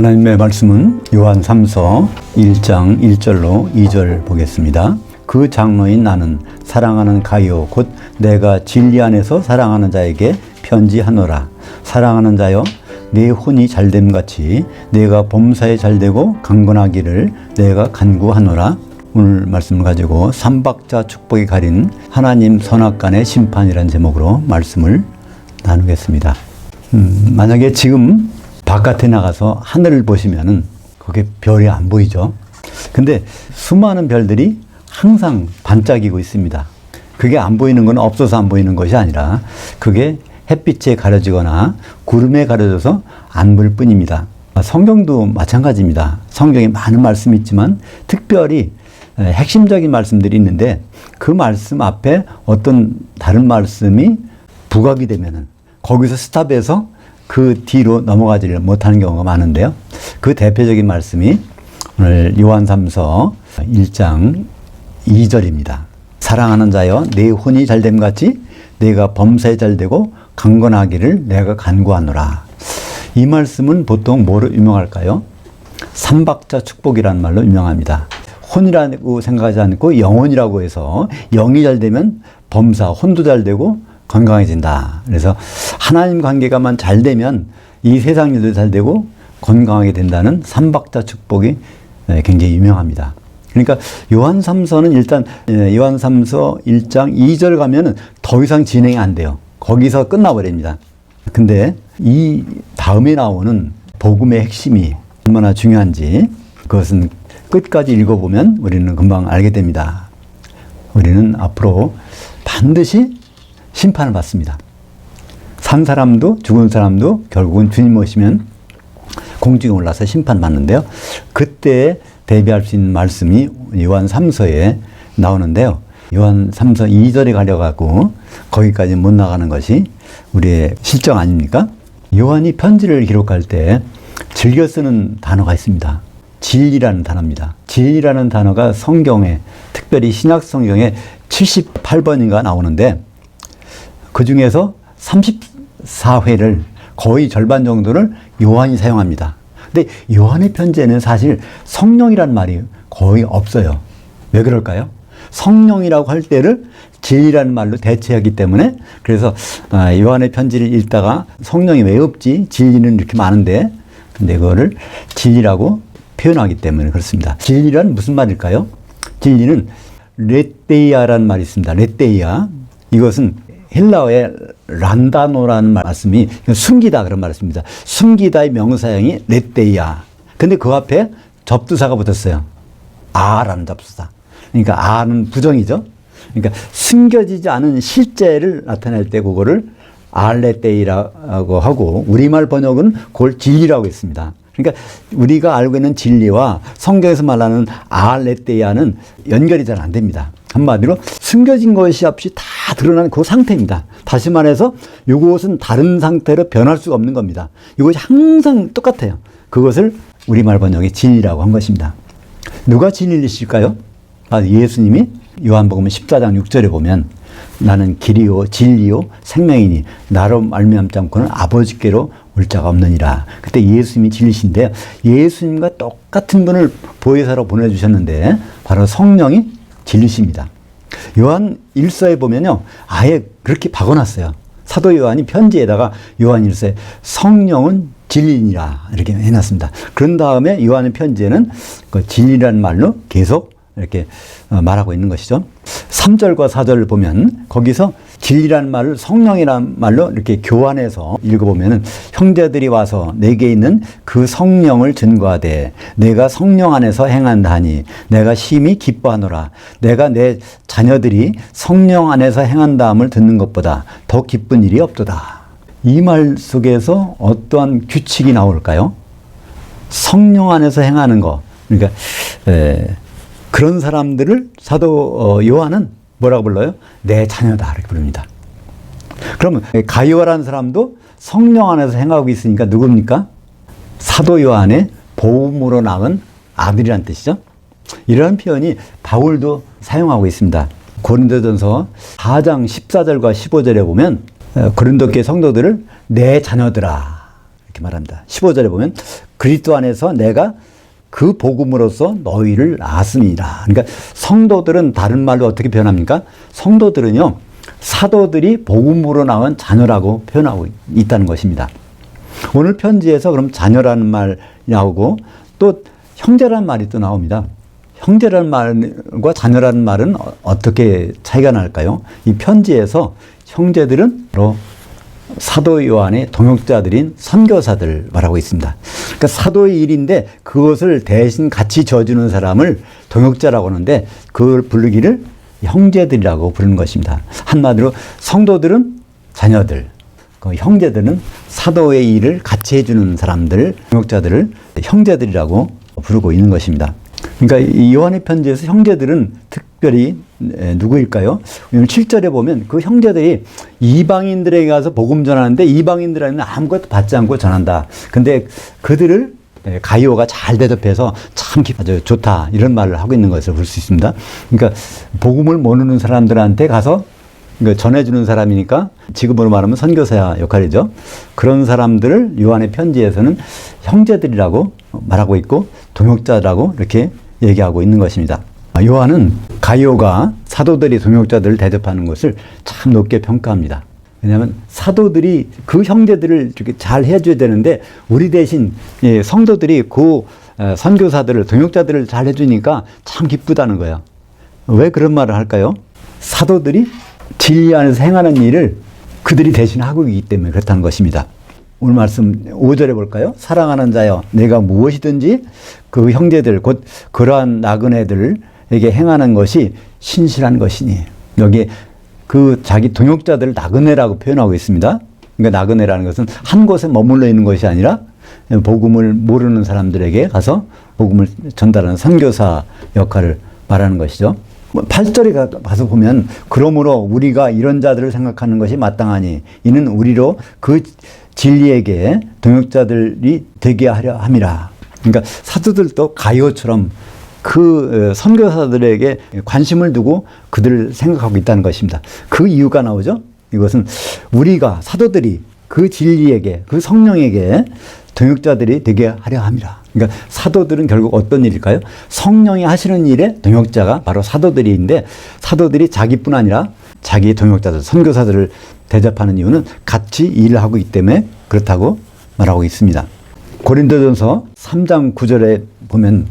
하나님의 말씀은 요한 3서 1장 1절로 2절 보겠습니다. 그 장로인 나는 사랑하는 가이오 곧 내가 진리 안에서 사랑하는 자에게 편지하노라. 사랑하는 자여 내 혼이 잘됨같이 내가 범사에 잘되고 강건하기를 내가 간구하노라. 오늘 말씀을 가지고 삼박자 축복이 가린 하나님 선악간의 심판이라는 제목으로 말씀을 나누겠습니다. 만약에 지금 바깥에 나가서 하늘을 보시면은 거기에 별이 안 보이죠. 근데 수많은 별들이 항상 반짝이고 있습니다. 그게 안 보이는 건 없어서 안 보이는 것이 아니라 그게 햇빛에 가려지거나 구름에 가려져서 안 보일 뿐입니다. 성경도 마찬가지입니다. 성경에 많은 말씀이 있지만 특별히 핵심적인 말씀들이 있는데 그 말씀 앞에 어떤 다른 말씀이 부각이 되면은 거기서 스탑해서 그 뒤로 넘어가지를 못하는 경우가 많은데요. 그 대표적인 말씀이 오늘 요한 3서 1장 2절입니다. 사랑하는 자여 내 혼이 잘됨같이 내가 범사에 잘되고 강건하기를 내가 간구하노라. 이 말씀은 보통 뭐로 유명할까요? 삼박자 축복이라는 말로 유명합니다. 혼이라고 생각하지 않고 영혼이라고 해서 영이 잘되면 범사, 혼도 잘되고 건강해진다. 그래서 하나님 관계가만 잘 되면 이 세상 일도 잘 되고 건강하게 된다는 삼박자 축복이 굉장히 유명합니다. 그러니까 요한 3서는 일단 요한 3서 1장 2절 가면은 더 이상 진행이 안 돼요. 거기서 끝나버립니다. 근데 이 다음에 나오는 복음의 핵심이 얼마나 중요한지 그것은 끝까지 읽어보면 우리는 금방 알게 됩니다. 우리는 앞으로 반드시 심판을 받습니다. 산 사람도 죽은 사람도 결국은 주님 오시면 공중에 올라서 심판받는데요. 그때 대비할 수 있는 말씀이 요한 3서에 나오는데요. 요한 3서 2절에 가려가고 거기까지 못 나가는 것이 우리의 실정 아닙니까? 요한이 편지를 기록할 때 즐겨 쓰는 단어가 있습니다. 진리라는 단어입니다. 진리라는 단어가 성경에 특별히 신약 성경에 78번인가 나오는데 그 중에서 34회를 거의 절반 정도를 요한이 사용합니다. 근데 요한의 편지에는 사실 성령이라는 말이 거의 없어요. 왜 그럴까요? 성령이라고 할 때를 진리라는 말로 대체하기 때문에 그래서 요한의 편지를 읽다가 성령이 왜 없지? 진리는 이렇게 많은데 근데 그거를 진리라고 표현하기 때문에 그렇습니다. 진리란 무슨 말일까요? 진리는 레테이아라는 말이 있습니다. 레테이아. 이것은 헬라어의 란다노라는 말씀이 숨기다 그런 말씀입니다. 숨기다의 명사형이 레테이아. 근데 그 앞에 접두사가 붙었어요. 아라는 접두사. 그러니까 아는 부정이죠. 그러니까 숨겨지지 않은 실제를 나타낼 때 그거를 알레테이라고 하고 우리말 번역은 그걸 진리라고 했습니다. 그러니까 우리가 알고 있는 진리와 성경에서 말하는 알레테이아는 연결이 잘 안 됩니다. 한마디로 숨겨진 것이 없이 다 드러나는 그 상태입니다. 다시 말해서 이것은 다른 상태로 변할 수가 없는 겁니다. 이것이 항상 똑같아요. 그것을 우리말 번역의 진리라고 한 것입니다. 누가 진리이실까요? 예수님이 요한복음 14장 6절에 보면 나는 길이요 진리요 생명이니 나로 말미암지 않고는 아버지께로 올 자가 없느니라. 그때 예수님이 진리신데 예수님과 똑같은 분을 보혜사로 보내주셨는데 바로 성령이 진리십니다. 요한 1서에 보면요. 아예 그렇게 박아놨어요. 사도 요한이 편지에다가 요한 1서에 성령은 진리니라 이렇게 해놨습니다. 그런 다음에 요한의 편지에는 그 진리라는 말로 계속 이렇게 말하고 있는 것이죠. 3절과 4절을 보면 거기서 진리라는 말을 성령이라는 말로 이렇게 교환해서 읽어보면 형제들이 와서 내게 있는 그 성령을 증거하되 내가 성령 안에서 행한다 하니 내가 심히 기뻐하노라. 내가 내 자녀들이 성령 안에서 행한다함을 듣는 것보다 더 기쁜 일이 없도다. 이 말 속에서 어떠한 규칙이 나올까요? 성령 안에서 행하는 거. 그러니까 그런 사람들을 사도 요한은 뭐라고 불러요? 내 자녀다 이렇게 부릅니다. 그러면 가이오라는 사람도 성령 안에서 행하고 있으니까 누굽니까? 사도 요한의 보음으로 낳은 아들이란 뜻이죠. 이런 표현이 바울도 사용하고 있습니다. 고린도전서 4장 14절과 15절에 보면 고린도교회 성도들을 내 자녀들아 이렇게 말합니다. 15절에 보면 그리스도 안에서 내가 그 복음으로써 너희를 낳았습니다. 그러니까 성도들은 다른 말로 어떻게 표현합니까? 성도들은요, 사도들이 복음으로 낳은 자녀라고 표현하고 있다는 것입니다. 오늘 편지에서 그럼 자녀라는 말이 나오고 또 형제라는 말이 또 나옵니다. 형제라는 말과 자녀라는 말은 어떻게 차이가 날까요? 이 편지에서 형제들은 바로 사도 요한의 동역자들인 선교사들 말하고 있습니다. 그러니까 사도의 일인데 그것을 대신 같이 져주는 사람을 동역자라고 하는데 그걸 부르기를 형제들이라고 부르는 것입니다. 한마디로 성도들은 자녀들, 그 형제들은 사도의 일을 같이 해주는 사람들, 동역자들을 형제들이라고 부르고 있는 것입니다. 그러니까 이 요한의 편지에서 형제들은 특별히 누구일까요? 7절에 보면 그 형제들이 이방인들에게 가서 복음 전하는데 이방인들에게는 아무것도 받지 않고 전한다. 근데 그들을 가이오가 잘 대접해서 참 아주 좋다 이런 말을 하고 있는 것을 볼 수 있습니다. 그러니까 복음을 모르는 사람들한테 가서 전해주는 사람이니까 지금으로 말하면 선교사 역할이죠. 그런 사람들을 요한의 편지에서는 형제들이라고 말하고 있고 동역자라고 이렇게 얘기하고 있는 것입니다. 요한은 가이오가 사도들이 동역자들을 대접하는 것을 참 높게 평가합니다. 왜냐하면 사도들이 그 형제들을 이렇게 잘 해줘야 되는데 우리 대신 성도들이 그 선교사들을 동역자들을 잘 해주니까 참 기쁘다는 거예요. 왜 그런 말을 할까요? 사도들이 진리 안에서 행하는 일을 그들이 대신 하고 있기 때문에 그렇다는 것입니다. 오늘 말씀 5절에 볼까요? 사랑하는 자여 내가 무엇이든지 그 형제들 곧 그러한 나그네들에게 행하는 것이 신실한 것이니 여기에 그 자기 동역자들을 나그네라고 표현하고 있습니다. 그러니까 나그네라는 것은 한 곳에 머물러 있는 것이 아니라 복음을 모르는 사람들에게 가서 복음을 전달하는 선교사 역할을 말하는 것이죠. 8절에 가서 보면 그러므로 우리가 이런 자들을 생각하는 것이 마땅하니 이는 우리로 그 진리에게 동역자들이 되게 하려 함이라. 그러니까 사도들도 가이오처럼 그 선교사들에게 관심을 두고 그들을 생각하고 있다는 것입니다. 그 이유가 나오죠. 이것은 우리가 사도들이 그 진리에게 그 성령에게 동역자들이 되게 하려 함이라. 그러니까 사도들은 결국 어떤 일일까요? 성령이 하시는 일에 동역자가 바로 사도들인데 사도들이 자기뿐 아니라 자기 동역자들, 선교사들을 대접하는 이유는 같이 일을 하고 있기 때문에 그렇다고 말하고 있습니다. 고린도전서 3장 9절에 보면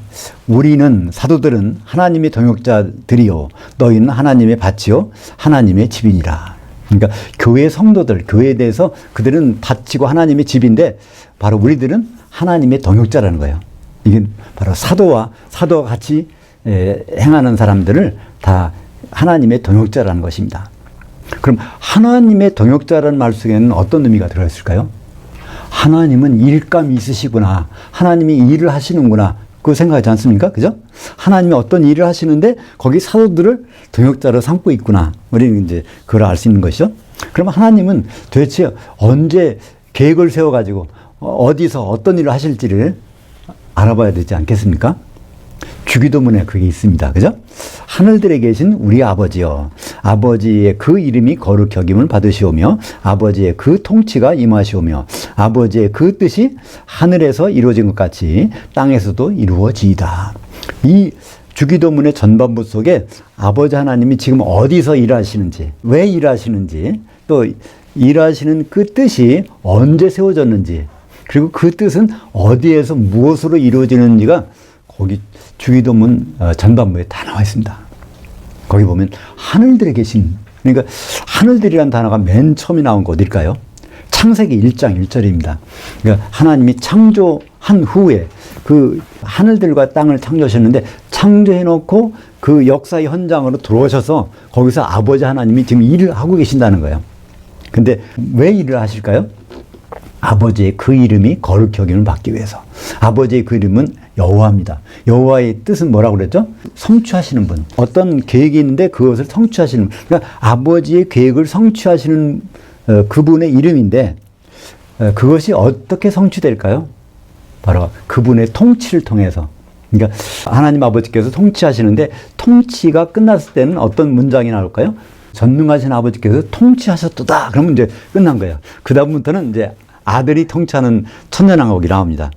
우리는 사도들은 하나님의 동역자들이요 너희는 하나님의 밭이요 하나님의 집이니라. 그러니까 교회 성도들, 교회에 대해서 그들은 밭이고 하나님의 집인데 바로 우리들은 하나님의 동역자라는 거예요. 이게 바로 사도와 같이 행하는 사람들을 다 하나님의 동역자라는 것입니다. 그럼 하나님의 동역자라는 말 속에는 어떤 의미가 들어있을까요? 하나님은 일감이 있으시구나. 하나님이 일을 하시는구나. 그거 생각하지 않습니까? 그죠? 하나님이 어떤 일을 하시는데 거기 사도들을 동역자로 삼고 있구나. 우리는 이제 그걸 알 수 있는 것이죠. 그럼 하나님은 도대체 언제 계획을 세워가지고 어디서 어떤 일을 하실지를 알아봐야 되지 않겠습니까? 주기도문에 그게 있습니다. 그죠? 하늘들에 계신 우리 아버지여, 아버지의 그 이름이 거룩히 여김을 받으시오며 아버지의 그 통치가 임하시오며 아버지의 그 뜻이 하늘에서 이루어진 것 같이 땅에서도 이루어지이다. 이 주기도문의 전반부 속에 아버지 하나님이 지금 어디서 일하시는지, 왜 일하시는지, 또 일하시는 그 뜻이 언제 세워졌는지, 그리고 그 뜻은 어디에서 무엇으로 이루어지는지가 거기 주기도문 전반부에 다 나와 있습니다. 거기 보면 하늘들에 계신, 그러니까 하늘들이라는 단어가 맨 처음에 나온 거 어딜까요? 창세기 1장 1절입니다. 그러니까 하나님이 창조한 후에 그 하늘들과 땅을 창조하셨는데 창조해놓고 그 역사의 현장으로 들어오셔서 거기서 아버지 하나님이 지금 일을 하고 계신다는 거예요. 근데 왜 일을 하실까요? 아버지의 그 이름이 거룩히 여김을 받기 위해서. 아버지의 그 이름은 여호와입니다. 여호와의 뜻은 뭐라고 그랬죠? 성취하시는 분. 어떤 계획이 있는데 그것을 성취하시는 분. 그러니까 아버지의 계획을 성취하시는 그분의 이름인데 그것이 어떻게 성취될까요? 바로 그분의 통치를 통해서. 그러니까 하나님 아버지께서 통치하시는데 통치가 끝났을 때는 어떤 문장이 나올까요? 전능하신 아버지께서 통치하셨도다. 그러면 이제 끝난 거예요. 그 다음부터는 이제 아들이 통치하는 천년왕국이 나옵니다.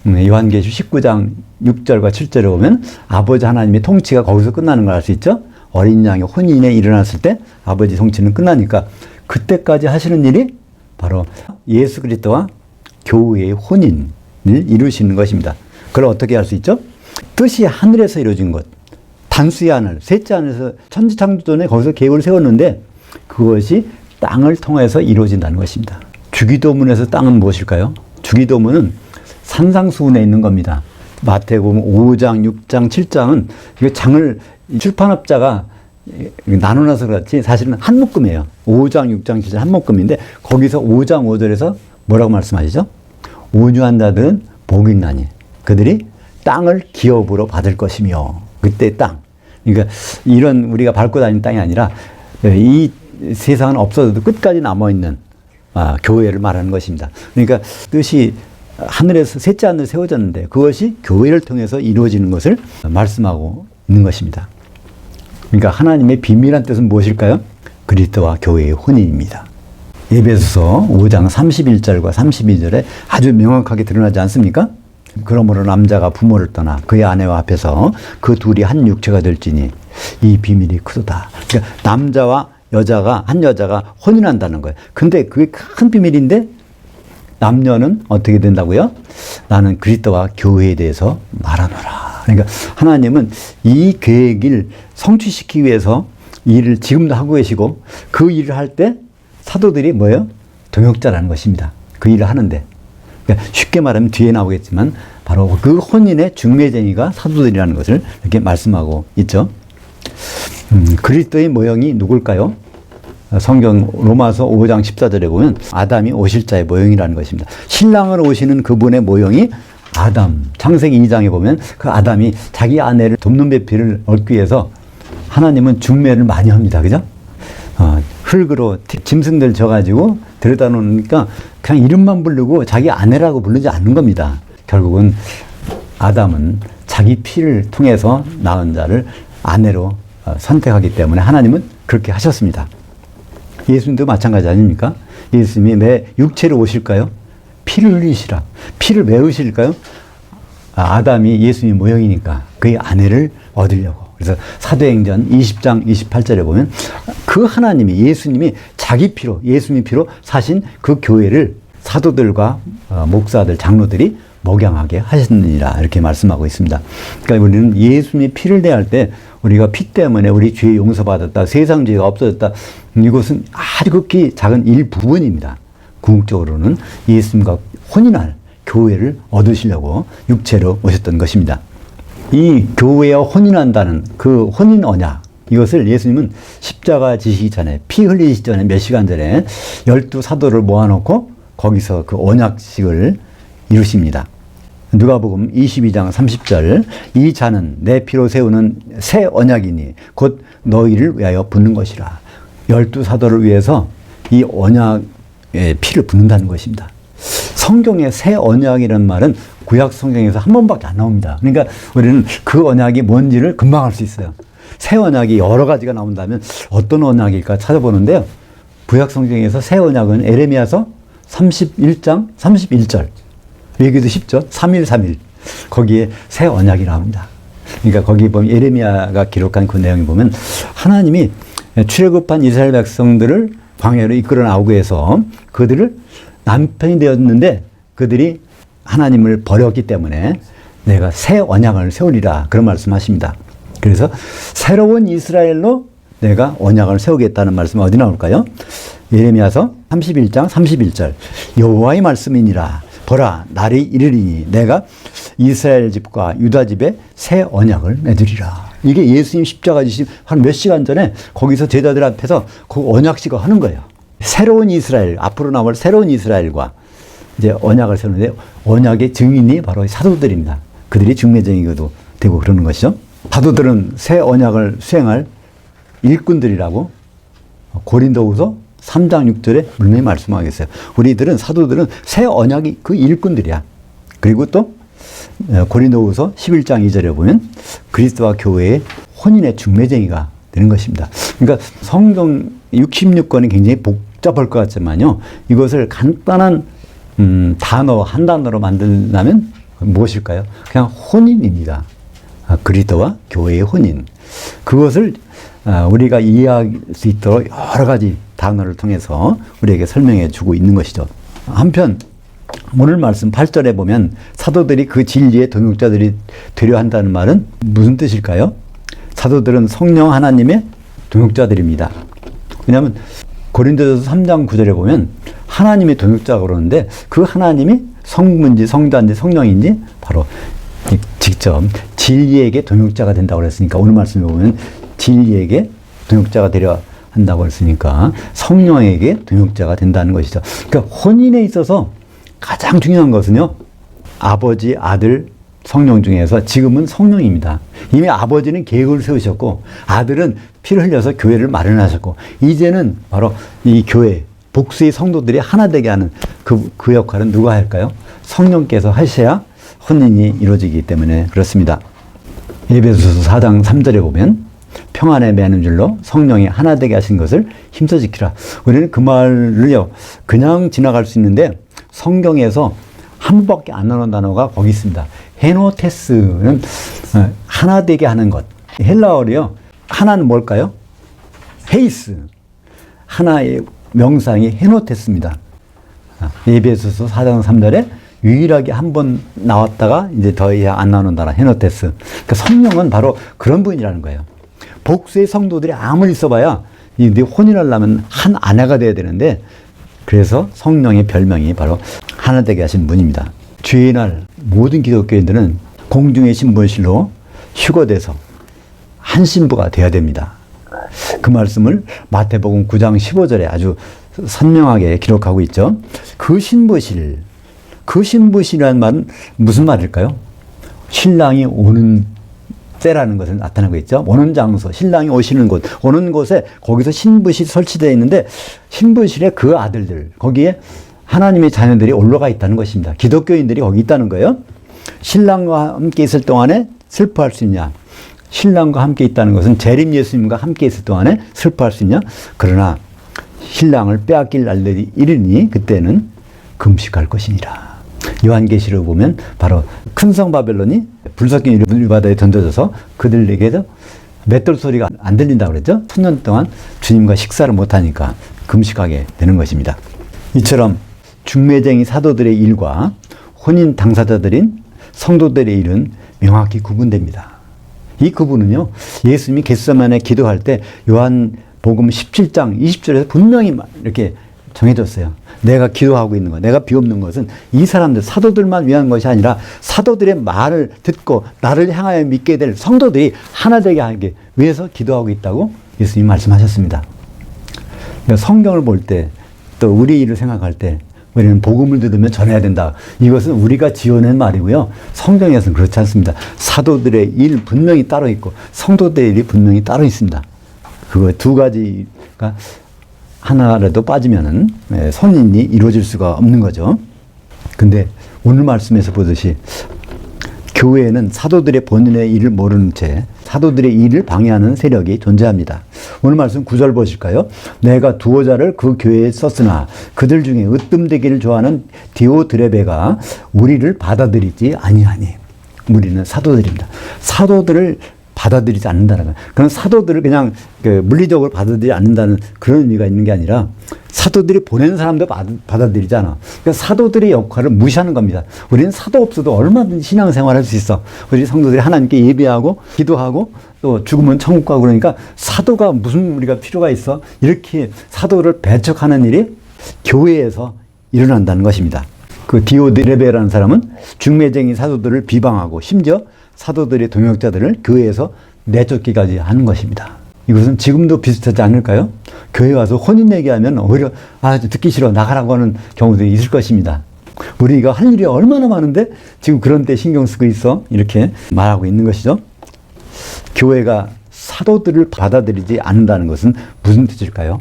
요한계시록 19장 6절과 7절에 보면 아버지 하나님의 통치가 거기서 끝나는 걸 알 수 있죠. 어린 양의 혼인에 일어났을 때 아버지 통치는 끝나니까 그때까지 하시는 일이 바로 예수 그리스도와 교회의 혼인을 이루시는 것입니다. 그걸 어떻게 할 수 있죠? 뜻이 하늘에서 이루어진 것. 단수의 하늘, 셋째 하늘에서 천지창조 전에 거기서 계획을 세웠는데 그것이 땅을 통해서 이루어진다는 것입니다. 주기도문에서 땅은 무엇일까요? 주기도문은 산상수훈에 있는 겁니다. 마태복음 5장, 6장, 7장은 이거 장을 출판업자가 나눠놔서 그렇지 사실은 한 묶음이에요. 5장, 6장, 7장 한 묶음인데 거기서 5장 5절에서 뭐라고 말씀하시죠? 온유한 자들은 복이 있나니 그들이 땅을 기업으로 받을 것이며 그때 땅. 그러니까 이런 우리가 밟고 다니는 땅이 아니라 이 세상은 없어도 끝까지 남아있는 교회를 말하는 것입니다. 그러니까 뜻이 하늘에서 셋째 하늘 세워졌는데 그것이 교회를 통해서 이루어지는 것을 말씀하고 있는 것입니다. 그러니까 하나님의 비밀한 뜻은 무엇일까요? 그리스도와 교회의 혼인입니다. 에베소서 5장 31절과 32절에 아주 명확하게 드러나지 않습니까? 그러므로 남자가 부모를 떠나 그의 아내와 합해서 그 둘이 한 육체가 될지니 이 비밀이 크도다. 그러니까 남자와 여자가 한 여자가 혼인한다는 거예요. 근데 그게 큰 비밀인데 남녀는 어떻게 된다고요? 나는 그리스도와 교회에 대해서 말하노라. 그러니까 하나님은 이 계획을 성취시키기 위해서 일을 지금도 하고 계시고 그 일을 할 때 사도들이 뭐예요? 동역자라는 것입니다. 그 일을 하는데. 그러니까 쉽게 말하면 뒤에 나오겠지만 바로 그 혼인의 중매쟁이가 사도들이라는 것을 이렇게 말씀하고 있죠. 그리스도의 모형이 누굴까요? 성경 로마서 5장 14절에 보면 아담이 오실 자의 모형이라는 것입니다. 신랑을 오시는 그분의 모형이 아담. 창세기 2장에 보면 그 아담이 자기 아내를 돕는 배필을 얻기 위해서 하나님은 중매를 많이 합니다. 그죠? 흙으로 짐승들 져가지고 들여다 놓으니까 그냥 이름만 부르고 자기 아내라고 부르지 않는 겁니다. 결국은 아담은 자기 피를 통해서 낳은 자를 아내로 선택하기 때문에 하나님은 그렇게 하셨습니다. 예수님도 마찬가지 아닙니까? 예수님이 내 육체로 오실까요? 피를 흘리시라. 피를 왜 흘리실까요? 아담이 예수님의 모형이니까 그의 아내를 얻으려고. 그래서 사도행전 20장 28절에 보면 그 하나님이 예수님이 자기 피로 예수님의 피로 사신 그 교회를 사도들과 목사들 장로들이 목양하게 하셨느니라 이렇게 말씀하고 있습니다. 그러니까 우리는 예수님의 피를 대할 때 우리가 피 때문에 우리 죄 용서받았다, 세상 죄가 없어졌다, 이것은 아주 극히 작은 일부분입니다. 궁극적으로는 예수님과 혼인할 교회를 얻으시려고 육체로 오셨던 것입니다. 이 교회와 혼인한다는 그 혼인 언약, 이것을 예수님은 십자가 지시기 전에, 피 흘리시기 전에 몇 시간 전에 12 사도를 모아놓고 거기서 그 언약식을 이루십니다. 누가복음 22장 30절 이 잔은 내 피로 세우는 새 언약이니 곧 너희를 위하여 붓는 것이라. 12 사도를 위해서 이 언약의 피를 붓는다는 것입니다. 성경의 새 언약이라는 말은 구약 성경에서 한 번밖에 안 나옵니다. 그러니까 우리는 그 언약이 뭔지를 금방 알 수 있어요. 새 언약이 여러 가지가 나온다면 어떤 언약일까 찾아보는데요. 구약 성경에서 새 언약은 에레미야서 31장 31절. 얘기도 쉽죠. 3.1 거기에 새 언약이 나옵니다. 그러니까 거기 보면 에레미야가 기록한 그 내용을 보면 하나님이 출애굽한 이스라엘 백성들을 광야로 이끌어 나오기 위해서 그들을 남편이 되었는데 그들이 하나님을 버렸기 때문에 내가 새 언약을 세우리라 그런 말씀하십니다. 그래서 새로운 이스라엘로 내가 언약을 세우겠다는 말씀이 어디 나올까요? 예레미야서 31장 31절 여호와의 말씀이니라. 보라 날이 이르리니 내가 이스라엘 집과 유다 집에 새 언약을 맺으리라. 이게 예수님 십자가 지신 한 몇 시간 전에 거기서 제자들 앞에서 그 언약식을 하는 거예요. 새로운 이스라엘, 앞으로 나올 새로운 이스라엘과 이제 언약을 세우는데 언약의 증인이 바로 사도들입니다. 그들이 중매쟁이도 되고 그러는 것이죠. 사도들은 새 언약을 수행할 일꾼들이라고 고린도후서 3장 6절에 분명히 말씀하겠어요. 우리들은 사도들은 새 언약이 그 일꾼들이야. 그리고 또 고린도후서 11장 2절에 보면 그리스도와 교회의 혼인의 중매쟁이가 되는 것입니다. 그러니까 성경 66권이 굉장히 복잡할 것 같지만요. 이것을 간단한 단어, 한 단어로 만들려면 무엇일까요? 그냥 혼인입니다. 그리스도와 교회의 혼인. 그것을 우리가 이해할 수 있도록 여러 가지 단어를 통해서 우리에게 설명해 주고 있는 것이죠. 한편 오늘 말씀 8절에 보면 사도들이 그 진리의 동역자들이 되려 한다는 말은 무슨 뜻일까요? 사도들은 성령 하나님의 동역자들입니다. 왜냐하면 고린도전서 3장 9절에 보면 하나님의 동역자가 그러는데 그 하나님이 성부인지 성자인지 성령인지 바로 직접 진리에게 동역자가 된다고 그랬으니까 오늘 말씀에 보면 진리에게 동역자가 되려 한다고 그랬으니까 성령에게 동역자가 된다는 것이죠. 그러니까 혼인에 있어서 가장 중요한 것은요, 아버지, 아들, 성령 중에서 지금은 성령입니다. 이미 아버지는 계획을 세우셨고 아들은 피를 흘려서 교회를 마련하셨고 이제는 바로 이 교회 복수의 성도들이 하나 되게 하는 그 역할은 누가 할까요? 성령께서 하셔야 혼인이 이루어지기 때문에 그렇습니다. 에베소서 4장 3절에 보면 평안에 매는 줄로 성령이 하나 되게 하신 것을 힘써 지키라. 우리는 그 말을요 그냥 지나갈 수 있는데 성경에서 한 번밖에 안 나오는 단어가 거기 있습니다. 헤노테스는 하나 되게 하는 것. 헬라어로요. 하나는 뭘까요? 헤이스. 하나의 명상이 헤노테스입니다. 에베소서 4장 3절에 유일하게 한 번 나왔다가 이제 더 이상 안 나오는 단어 헤노테스. 그러니까 성령은 바로 그런 분이라는 거예요. 복수의 성도들이 아무리 있어봐야 혼인하려면 한 아내가 돼야 되는데 그래서 성령의 별명이 바로 하나 되게 하신 분입니다. 주의 날 모든 기독교인들은 공중의 신분실로 휴거돼서 한 신부가 되어야 됩니다. 그 말씀을 마태복음 9장 15절에 아주 선명하게 기록하고 있죠. 그 신부실이라는 말은 무슨 말일까요? 신랑이 오는 때라는 것을 나타내고 있죠. 오는 장소, 신랑이 오시는 곳, 오는 곳에 거기서 신부실이 설치되어 있는데 신부실에 그 아들들, 거기에 하나님의 자녀들이 올라가 있다는 것입니다. 기독교인들이 거기 있다는 거예요. 신랑과 함께 있을 동안에 슬퍼할 수 있냐? 신랑과 함께 있다는 것은 재림 예수님과 함께 있을 동안에 슬퍼할 수 있냐? 그러나 신랑을 빼앗길 날들이 이르니 그때는 금식할 것이니라. 요한계시록 보면 바로 큰 성 바벨론이 불 섞인 유리바다에 던져져서 그들에게도 맷돌 소리가 안 들린다고 그랬죠. 1000년 동안 주님과 식사를 못하니까 금식하게 되는 것입니다. 이처럼 중매쟁이 사도들의 일과 혼인 당사자들인 성도들의 일은 명확히 구분됩니다. 이 구분은요, 예수님이 겟세마네 기도할 때 요한복음 17장 20절에서 분명히 이렇게 정해졌어요. 내가 기도하고 있는 것, 내가 비옵는 것은 이 사람들, 사도들만 위한 것이 아니라 사도들의 말을 듣고 나를 향하여 믿게 될 성도들이 하나 되게 하기 위해서 기도하고 있다고 예수님이 말씀하셨습니다. 그러니까 성경을 볼 때 또 우리 일을 생각할 때 우리는 복음을 들으면 전해야 된다. 이것은 우리가 지어낸 말이고요. 성경에서는 그렇지 않습니다. 사도들의 일 분명히 따로 있고 성도들의 일이 분명히 따로 있습니다. 그거 두 가지가 하나라도 빠지면은 선인이 이루어질 수가 없는 거죠. 근데 오늘 말씀에서 보듯이 교회에는 사도들의 본인의 일을 모르는 채 사도들의 일을 방해하는 세력이 존재합니다. 오늘 말씀 9절 보실까요? 내가 두어 자를 그 교회에 썼으나 그들 중에 으뜸되기를 좋아하는 디오드레베가 우리를 받아들이지 아니하니. 우리는 사도들입니다. 사도들을 받아들이지 않는다는 거예요. 그런 사도들을 그냥 물리적으로 받아들이지 않는다는 그런 의미가 있는 게 아니라 사도들이 보내는 사람도 받아들이잖아. 그러니까 사도들의 역할을 무시하는 겁니다. 우리는 사도 없어도 얼마든지 신앙생활 할 수 있어. 우리 성도들이 하나님께 예배하고 기도하고 또 죽으면 천국 가고 그러니까 사도가 무슨 우리가 필요가 있어? 이렇게 사도를 배척하는 일이 교회에서 일어난다는 것입니다. 그 디오드레베라는 사람은 중매쟁이 사도들을 비방하고 심지어 사도들의 동역자들을 교회에서 내쫓기까지 하는 것입니다. 이것은 지금도 비슷하지 않을까요? 교회 와서 혼인 얘기하면 오히려 듣기 싫어 나가라고 하는 경우도 있을 것입니다. 우리가 할 일이 얼마나 많은데 지금 그런 데 신경 쓰고 있어 이렇게 말하고 있는 것이죠. 교회가 사도들을 받아들이지 않는다는 것은 무슨 뜻일까요?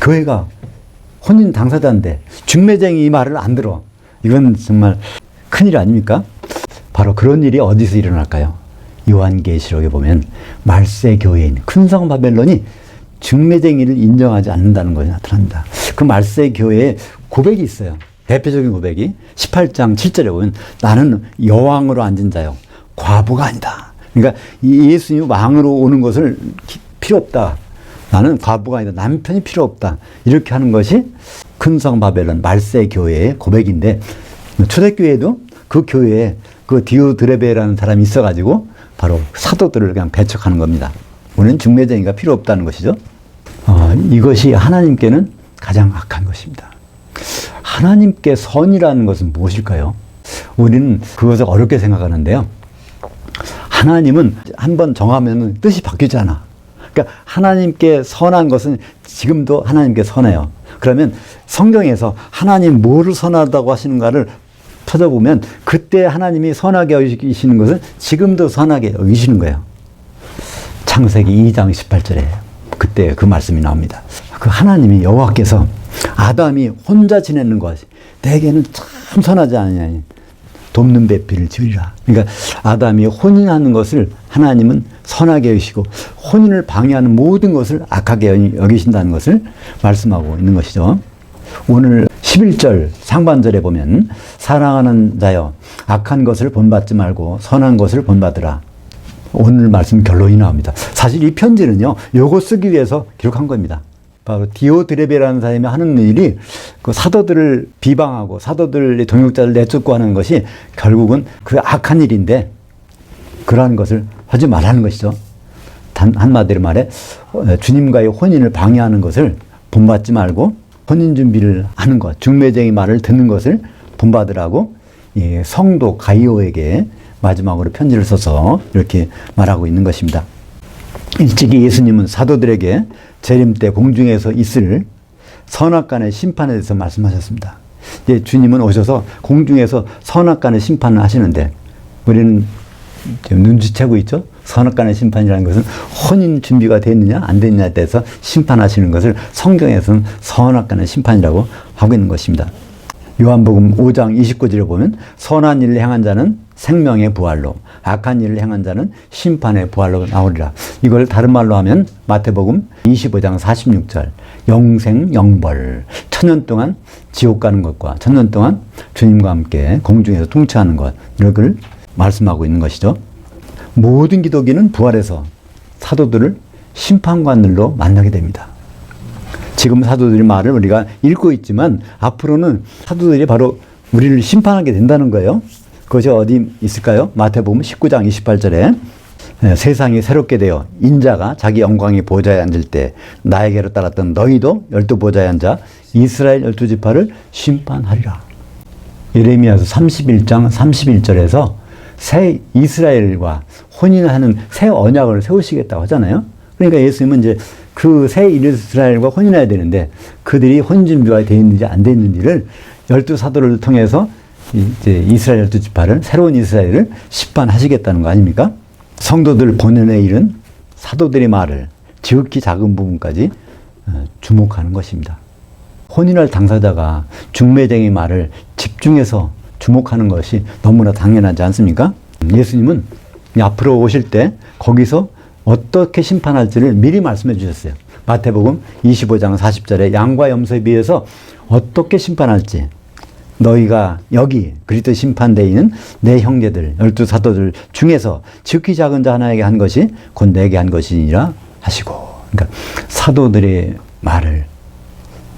교회가 혼인 당사자인데 중매쟁이 이 말을 안 들어. 이건 정말 큰일 아닙니까? 바로 그런 일이 어디서 일어날까요? 요한계시록에 보면 말세 교회인 큰 성 바벨론이 중매쟁이를 인정하지 않는다는 것이 나타납니다. 그 말세 교회에 고백이 있어요. 대표적인 고백이 18장 7절에 보면 나는 여왕으로 앉은 자요 과부가 아니다. 그러니까 이 예수님이 왕으로 오는 것을 필요 없다. 나는 과부가 아니다. 남편이 필요 없다. 이렇게 하는 것이 큰성 바벨론 말세 교회의 고백인데 초대교회도 그 교회에 그 디오드레베라는 사람이 있어가지고 바로 사도들을 그냥 배척하는 겁니다. 우리는 중매쟁이가 필요 없다는 것이죠. 이것이 하나님께는 가장 악한 것입니다. 하나님께 선이라는 것은 무엇일까요? 우리는 그것을 어렵게 생각하는데요. 하나님은 한번 정하면 뜻이 바뀌지 않아. 그러니까 하나님께 선한 것은 지금도 하나님께 선해요. 그러면 성경에서 하나님 뭐를 선하다고 하시는가를 찾아보면 그때 하나님이 선하게 여기시는 것은 지금도 선하게 여기시는 거예요. 창세기 2장 18절에 그때 그 말씀이 나옵니다. 그 하나님이 여호와께서 아담이 혼자 지내는 것이 내게는 참 선하지 않느냐. 돕는 배필을 지으리라. 그러니까 아담이 혼인하는 것을 하나님은 선하게 여기시고 혼인을 방해하는 모든 것을 악하게 여기신다는 것을 말씀하고 있는 것이죠. 오늘 11절 상반절에 보면 사랑하는 자여 악한 것을 본받지 말고 선한 것을 본받으라. 오늘 말씀 결론이 나옵니다. 사실 이 편지는요, 요거 쓰기 위해서 기록한 겁니다. 바로 디오드레베라는 사람이 하는 일이 그 사도들을 비방하고 사도들의 동역자를 내쫓고 하는 것이 결국은 그 악한 일인데 그러한 것을 하지 말라는 것이죠. 한마디로 말해 주님과의 혼인을 방해하는 것을 본받지 말고 혼인 준비를 하는 것, 중매쟁이 말을 듣는 것을 본받으라고 성도 가이오에게 마지막으로 편지를 써서 이렇게 말하고 있는 것입니다. 일찍이 예수님은 사도들에게 재림 때 공중에서 있을 선악간의 심판에 대해서 말씀하셨습니다. 이제 주님은 오셔서 공중에서 선악간의 심판을 하시는데 우리는 지금 눈치채고 있죠? 선악간의 심판이라는 것은 혼인 준비가 됐느냐 안 됐느냐에 대해서 심판하시는 것을 성경에서는 선악간의 심판이라고 하고 있는 것입니다. 요한복음 5장 29절에 보면 선한 일을 행한 자는 생명의 부활로 악한 일을 행한 자는 심판의 부활로 나오리라. 이걸 다른 말로 하면 마태복음 25장 46절 영생 영벌 천년 동안 지옥 가는 것과 천년 동안 주님과 함께 공중에서 통치하는 것 이걸 말씀하고 있는 것이죠. 모든 기독인은 부활해서 사도들을 심판관들로 만나게 됩니다. 지금 사도들의 말을 우리가 읽고 있지만 앞으로는 사도들이 바로 우리를 심판하게 된다는 거예요. 그것이 어디 있을까요? 마태복음 19장 28절에 세상이 새롭게 되어 인자가 자기 영광의 보좌에 앉을 때 나에게로 따랐던 너희도 12보좌에 앉아 이스라엘 12지파를 심판하리라. 예레미야서 31장 31절에서 새 이스라엘과 혼인하는 새 언약을 세우시겠다고 하잖아요. 그러니까 예수님은 이제 그 새 이스라엘과 혼인해야 되는데 그들이 혼인 준비가 되어 있는지 안 되어 있는지를 12사도를 통해서 이제 이스라엘 12지파를 새로운 이스라엘을 심판하시겠다는 거 아닙니까? 성도들 본연의 일은 사도들의 말을 지극히 작은 부분까지 주목하는 것입니다. 혼인할 당사자가 중매쟁의 말을 집중해서 주목하는 것이 너무나 당연하지 않습니까? 예수님은 앞으로 오실 때 거기서 어떻게 심판할지를 미리 말씀해 주셨어요. 마태복음 25장 40절에 양과 염소에 비해서 어떻게 심판할지 너희가 여기 그리스도 심판대에 있는 내 형제들 12사도들 중에서 지극히 작은 자 하나에게 한 것이 곧 내게 한 것이니라 하시고, 그러니까 사도들의 말을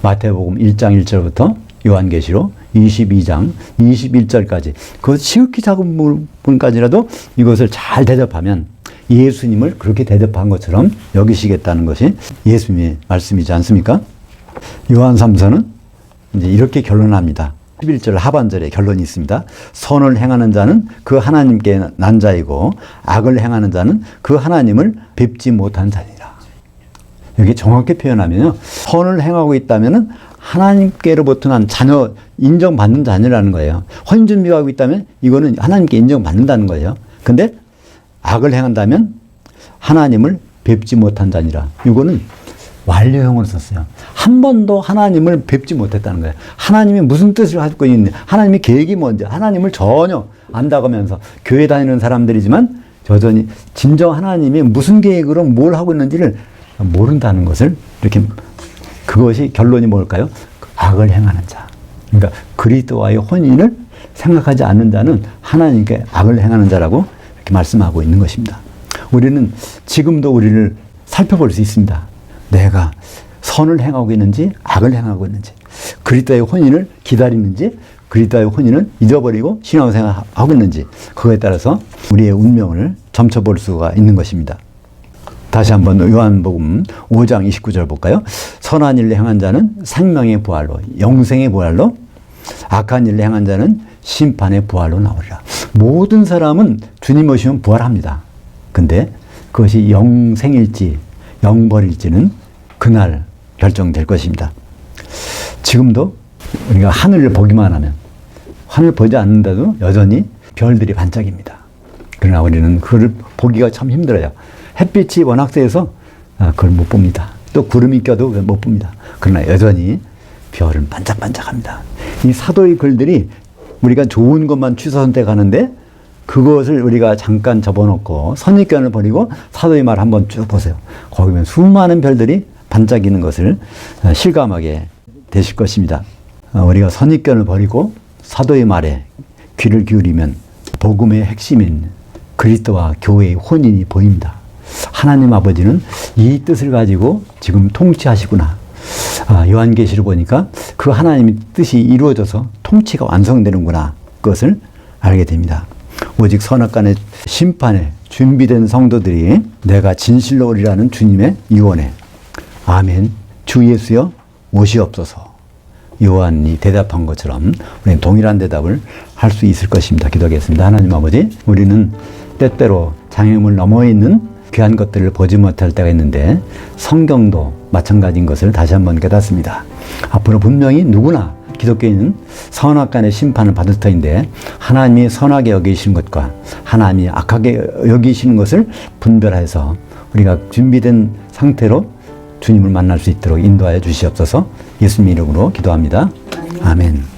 마태복음 1장 1절부터 요한계시록 22장 21절까지 그 지극히 작은 부분까지라도 이것을 잘 대접하면 예수님을 그렇게 대접한 것처럼 여기시겠다는 것이 예수님의 말씀이지 않습니까? 요한 3서는 이제 이렇게 결론합니다. 11절 하반절에 결론이 있습니다. 선을 행하는 자는 그 하나님께 난 자이고 악을 행하는 자는 그 하나님을 뵙지 못한 자니라. 여기 정확히 표현하면요, 선을 행하고 있다면은 하나님께로부터 난 자녀, 인정받는 자녀라는 거예요. 혼인 준비하고 있다면 이거는 하나님께 인정받는다는 거예요. 근데 악을 행한다면 하나님을 뵙지 못한 자니라. 이거는 완료형으로 썼어요. 한 번도 하나님을 뵙지 못했다는 거예요. 하나님이 무슨 뜻을 갖고 있는지, 하나님의 계획이 뭔지, 하나님을 전혀 안다고 하면서 교회 다니는 사람들이지만 여전히 진정 하나님이 무슨 계획으로 뭘 하고 있는지를 모른다는 것을 이렇게, 그것이 결론이 뭘까요? 악을 행하는 자. 그러니까 그리스도와의 혼인을 생각하지 않는 자는 하나님께 악을 행하는 자라고 이렇게 말씀하고 있는 것입니다. 우리는 지금도 우리를 살펴볼 수 있습니다. 내가 선을 행하고 있는지 악을 행하고 있는지, 그리스도의 혼인을 기다리는지 그리스도의 혼인을 잊어버리고 신앙생활하고 있는지, 그거에 따라서 우리의 운명을 점쳐볼 수가 있는 것입니다. 다시 한번 요한복음 5장 29절 볼까요? 선한 일을 행한 자는 생명의 부활로, 영생의 부활로, 악한 일을 행한 자는 심판의 부활로 나오리라. 모든 사람은 주님 오시면 부활합니다. 근데 그것이 영생일지 영벌일지는 그날 결정될 것입니다. 지금도 우리가 하늘을 보기만 하면, 하늘 보지 않는데도 여전히 별들이 반짝입니다. 그러나 우리는 그걸 보기가 참 힘들어요. 햇빛이 워낙 세서 그걸 못 봅니다. 또 구름이 껴도 못 봅니다. 그러나 여전히 별은 반짝반짝합니다. 이 사도의 글들이 우리가 좋은 것만 취사 선택하는데, 그것을 우리가 잠깐 접어놓고 선입견을 버리고 사도의 말 한번 쭉 보세요. 거기 보면 수많은 별들이 반짝이는 것을 실감하게 되실 것입니다. 우리가 선입견을 버리고 사도의 말에 귀를 기울이면 복음의 핵심인 그리스도와 교회의 혼인이 보입니다. 하나님 아버지는 이 뜻을 가지고 지금 통치하시구나. 요한계시를 보니까 그 하나님의 뜻이 이루어져서 통치가 완성되는구나. 그것을 알게 됩니다. 오직 선악간의 심판에 준비된 성도들이 내가 진실로 오리라는 주님의 유언에 아멘, 주 예수여 오시옵소서. 요한이 대답한 것처럼 우리는 동일한 대답을 할 수 있을 것입니다. 기도하겠습니다. 하나님 아버지, 우리는 때때로 장애물 너머에 있는 귀한 것들을 보지 못할 때가 있는데 성경도 마찬가지인 것을 다시 한번 깨닫습니다. 앞으로 분명히 누구나 기독교인은 선악간의 심판을 받을 터인데, 하나님이 선하게 여기시는 것과 하나님이 악하게 여기시는 것을 분별해서 우리가 준비된 상태로 주님을 만날 수 있도록 인도하여 주시옵소서. 예수님 이름으로 기도합니다. 아멘.